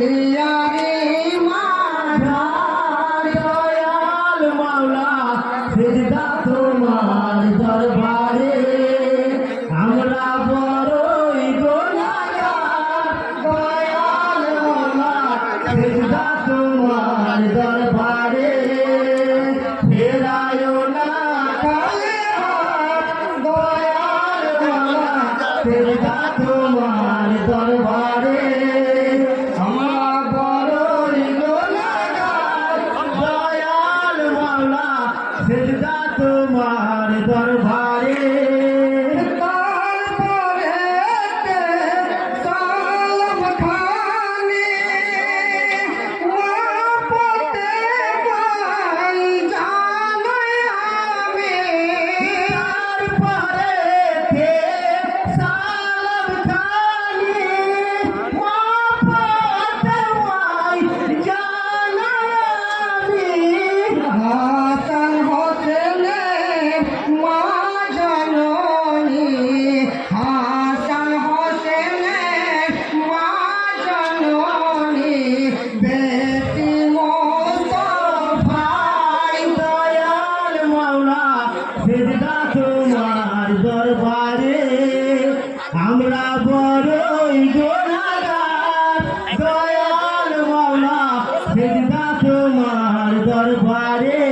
দুনিয়ারে মাঝার দয়াল মাওলা সিজদা তোমার দরবারে আমরা বড়ই গুনাহগার দয়াল মাওলা সিজদা তোমার দরবারে ফেরায়ো না কালে হাত দয়াল মাওলা সিজদা তোমার দরবারে আমরা বড়ই গুনাহগার দয়াল মাওলা সিজদা তোমার দরবারে সিজদা তোমার দরবারে আমরা বড়ই গুনাহগার দয়াল মাওলা সিজদা তোমার দরবারে